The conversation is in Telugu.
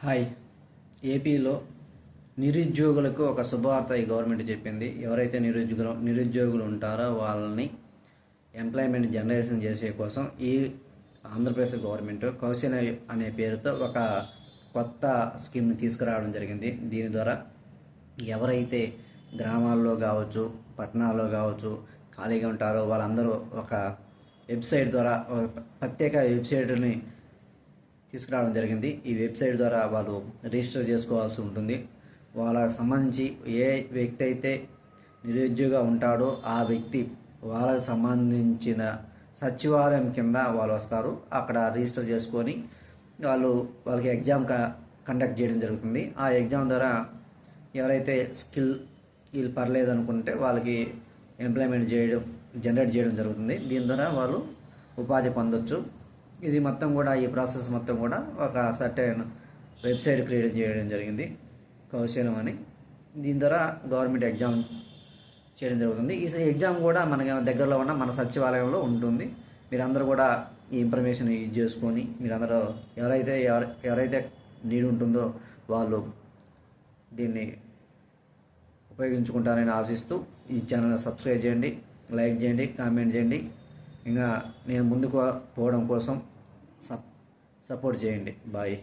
హాయ్. ఏపీలో నిరుద్యోగులకు ఒక శుభవార్త ఈ గవర్నమెంట్ చెప్పింది. ఎవరైతే నిరుద్యోగులు ఉంటారో వాళ్ళని ఎంప్లాయ్మెంట్ జనరేషన్ చేసే కోసం ఈ ఆంధ్రప్రదేశ్ గవర్నమెంట్ కౌశల్య అనే పేరుతో ఒక కొత్త స్కీమ్ని తీసుకురావడం జరిగింది. దీని ద్వారా ఎవరైతే గ్రామాల్లో కావచ్చు, పట్టణాల్లో కావచ్చు ఖాళీగా ఉంటారో వాళ్ళందరూ ఒక వెబ్సైట్ ద్వారా, ఒక ప్రత్యేక వెబ్సైట్ని తీసుకురావడం జరిగింది. ఈ వెబ్సైట్ ద్వారా వాళ్ళు రిజిస్టర్ చేసుకోవాల్సి ఉంటుంది. వాళ్ళకి సంబంధించి ఏ వ్యక్తి అయితే నిరుద్యోగిగా ఉంటాడో ఆ వ్యక్తి వాళ్ళకి సంబంధించిన సచివాలయం కింద వాళ్ళు వస్తారు. అక్కడ రిజిస్టర్ చేసుకొని వాళ్ళకి ఎగ్జామ్ కండక్ట్ చేయడం జరుగుతుంది. ఆ ఎగ్జామ్ ద్వారా ఎవరైతే వీళ్ళు పర్లేదు అనుకుంటే వాళ్ళకి ఎంప్లాయ్మెంట్ జనరేట్ చేయడం జరుగుతుంది. దీని ద్వారా వాళ్ళు ఉపాధి పొందొచ్చు. ఇది మొత్తం కూడా, ఈ ప్రాసెస్ మొత్తం కూడా ఒక సర్టెన్ వెబ్సైట్ క్రియేట్ చేయడం జరిగింది, కౌశలం అని. దీని ద్వారా గవర్నమెంట్ ఎగ్జామ్ చేయడం జరుగుతుంది. ఈ ఎగ్జామ్ కూడా మనకి దగ్గరలో ఉన్న మన సచివాలయంలో ఉంటుంది. మీరందరూ కూడా ఈ ఇన్ఫర్మేషన్ యూజ్ చేసుకొని మీరందరూ ఎవరైతే నీడ్ ఉంటుందో వాళ్ళు దీన్ని ఉపయోగించుకుంటారని ఆశిస్తూ ఈ ఛానల్ని సబ్స్క్రైబ్ చేయండి, లైక్ చేయండి, కామెంట్ చేయండి. ఇంకా నేను ముందుకు పోవడం కోసం సపోర్ట్ చేయండి. బాయ్.